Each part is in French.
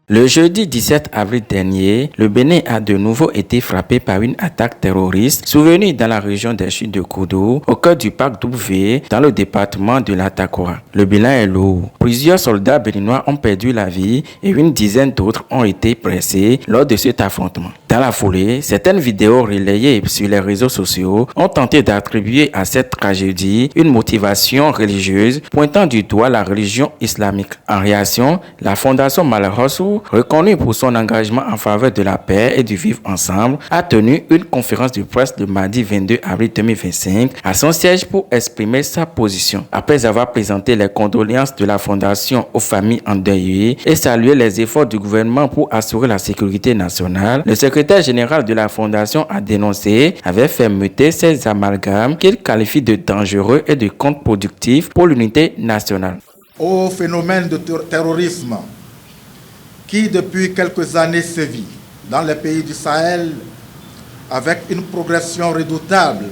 Le jeudi 17 avril dernier, le Bénin a de nouveau été frappé par une attaque terroriste survenue dans la région des chutes de Koudou, au cœur du parc Doubvé, dans le département de l'Atakora. Le bilan est lourd. Plusieurs soldats béninois ont perdu la vie et une dizaine d'autres ont été blessés lors de cet affrontement. Dans la foulée, certaines vidéos relayées sur les réseaux sociaux ont tenté d'attribuer à cette tragédie une motivation religieuse pointant du doigt la religion islamique. En réaction, la Fondation Malakho, reconnue pour son engagement en faveur de la paix et du vivre ensemble, a tenu une conférence de presse le mardi 22 avril 2025 à son siège pour exprimer sa position. Après avoir présenté les condoléances de la Fondation aux familles endeuillées et salué les efforts du gouvernement pour assurer la sécurité nationale, le secrétaire général de la Fondation a dénoncé avec fermeté ces amalgames qu'il qualifie de dangereux et de contre-productifs pour l'unité nationale. Au phénomène de terrorisme qui depuis quelques années sévit dans les pays du Sahel avec une progression redoutable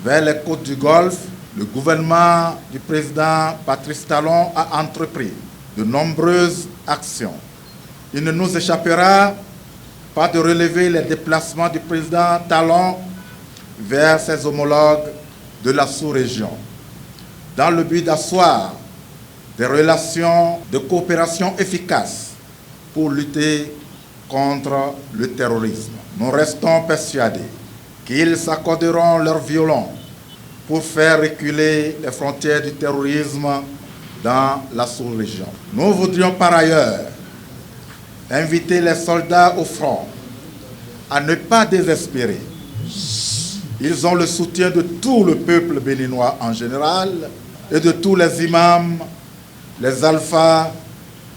vers les côtes du Golfe, le gouvernement du président Patrice Talon a entrepris de nombreuses actions. Il ne nous échappera pas de relever les déplacements du président Talon vers ses homologues de la sous-région, dans le but d'asseoir des relations de coopération efficaces pour lutter contre le terrorisme. Nous restons persuadés qu'ils s'accorderont leur violon pour faire reculer les frontières du terrorisme dans la sous-région. Nous voudrions par ailleurs inviter les soldats au front à ne pas désespérer. Ils ont le soutien de tout le peuple béninois en général et de tous les imams, les alphas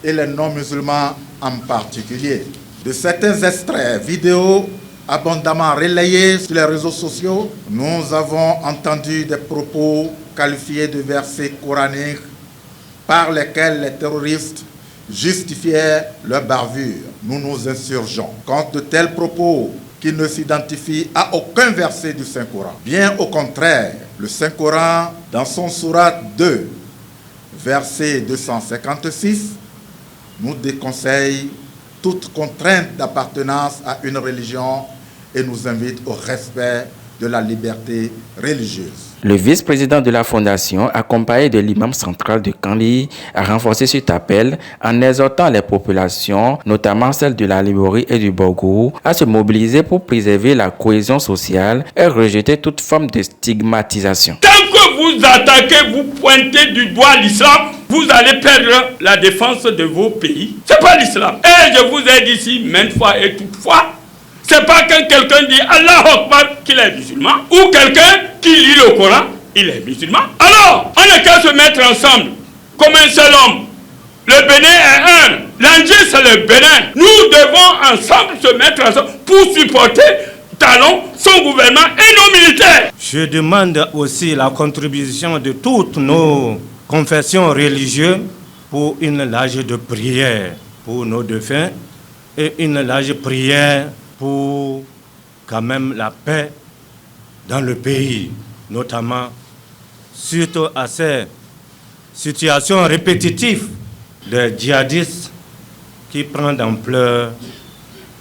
et les non-musulmans en particulier. De certains extraits vidéo abondamment relayés sur les réseaux sociaux, nous avons entendu des propos qualifiés de versets coraniques par lesquels les terroristes justifiaient leur bavure. Nous nous insurgeons contre de tels propos qui ne s'identifient à aucun verset du Saint-Coran. Bien au contraire, le Saint-Coran, dans son sourate 2, verset 256, nous déconseille toute contrainte d'appartenance à une religion et nous invite au respect de la liberté religieuse. Le vice-président de la Fondation, accompagné de l'imam central de Kanli, a renforcé cet appel en exhortant les populations, notamment celles de la Libori et du Borgou, à se mobiliser pour préserver la cohésion sociale et rejeter toute forme de stigmatisation. Tant que vous attaquez, vous pointez du doigt l'islam, vous allez perdre la défense de vos pays. C'est pas l'islam. Et je vous ai dit ici, maintes fois et toutefois, c'est pas quand quelqu'un dit Allah Akbar qu'il est musulman, ou quelqu'un qui lit le Coran, il est musulman. Alors, on n'a qu'à se mettre ensemble, comme un seul homme. Le Bénin est un, l'Andier c'est le Bénin. Nous devons ensemble se mettre ensemble pour supporter Talon, son gouvernement et nos militaires. Je demande aussi la contribution de toutes nos confessions religieuses pour une large de prière pour nos défunts et une large prière pour quand même la paix dans le pays, notamment suite à ces situations répétitives des djihadistes qui prennent d'ampleur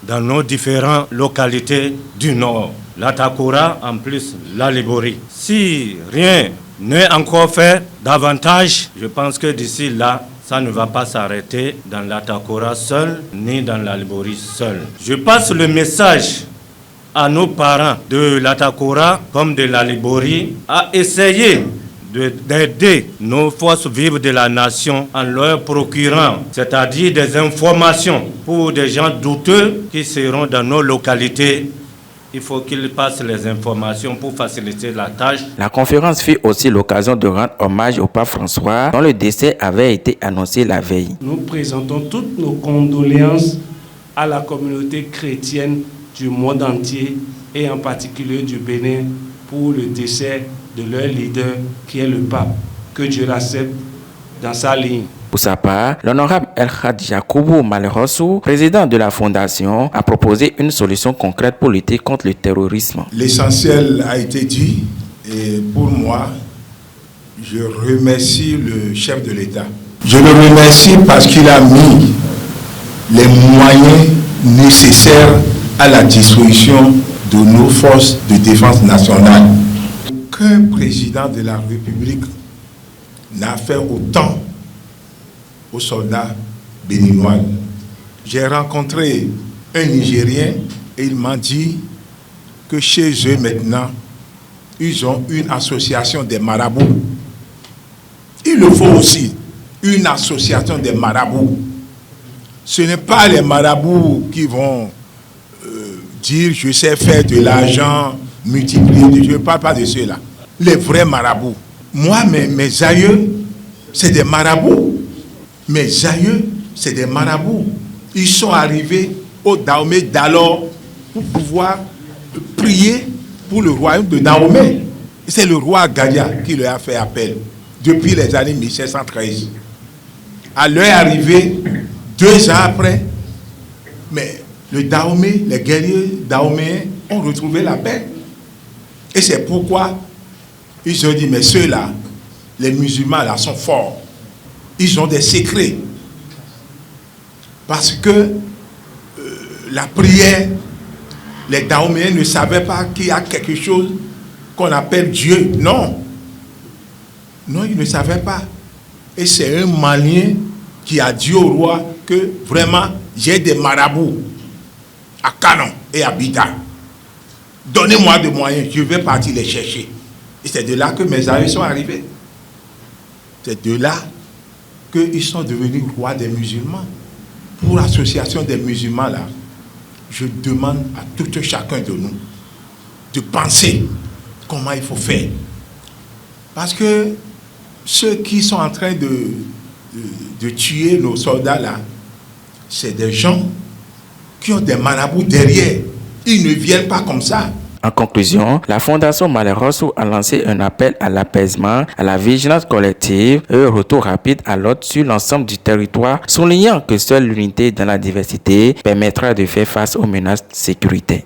dans nos différentes localités du Nord, l'Atakora, en plus la Libori. Si rien n'est encore fait davantage, je pense que d'ici là, ça ne va pas s'arrêter dans l'Atakora seul, ni dans la Libori seul. Je passe le message à nos parents de l'Atakora comme de la Libori à essayer d'aider nos forces vives de la nation en leur procurant, c'est-à-dire des informations pour des gens douteux qui seront dans nos localités. Il faut qu'ils passent les informations pour faciliter la tâche. La conférence fut aussi l'occasion de rendre hommage au pape François, dont le décès avait été annoncé la veille. Nous présentons toutes nos condoléances à la communauté chrétienne du monde entier et en particulier du Bénin pour le décès de leur leader qui est le pape. Que Dieu l'accepte dans sa ligne. Pour sa part, l'honorable El-Had Yacoubou Malakho, président de la Fondation, a proposé une solution concrète pour lutter contre le terrorisme. L'essentiel a été dit et pour moi, je remercie le chef de l'État. Je le remercie parce qu'il a mis les moyens nécessaires à la disposition de nos forces de défense nationale. Aucun président de la République n'a fait autant aux soldats béninois. J'ai rencontré un Nigérien et il m'a dit que chez eux maintenant, ils ont une association des marabouts. Il le faut aussi, une association des marabouts. Ce n'est pas les marabouts qui vont dire je sais faire de l'argent, multiplier, je ne parle pas de ceux-là. Les vrais marabouts. Moi, mes aïeux, c'est des marabouts. Mes aïeux, c'est des marabouts. Ils sont arrivés au Dahomey d'alors pour pouvoir prier pour le royaume de Dahomey. C'est le roi Gadia qui leur a fait appel depuis les années 1713. À leur arrivée, 2 ans après, mais le Dahomey, les guerriers dahoméens ont retrouvé la paix. Et c'est pourquoi ils ont dit, mais ceux-là, les musulmans là sont forts. Ils ont des secrets. Parce que la prière, les Dahoméens ne savaient pas qu'il y a quelque chose qu'on appelle Dieu. Non. Non, ils ne savaient pas. Et c'est un Malien qui a dit au roi que vraiment, j'ai des marabouts à Canon et à Bida. Donnez-moi des moyens, je vais partir les chercher. Et c'est de là que mes amis sont arrivés. C'est de là qu'ils sont devenus rois des musulmans. Pour l'association des musulmans, là, je demande à tout un chacun de nous de penser comment il faut faire. Parce que ceux qui sont en train de tuer nos soldats, là, c'est des gens qui ont des marabouts derrière. Ils ne viennent pas comme ça. En conclusion, la Fondation Mallerosso a lancé un appel à l'apaisement, à la vigilance collective et au retour rapide à l'ordre sur l'ensemble du territoire, soulignant que seule l'unité dans la diversité permettra de faire face aux menaces sécuritaires.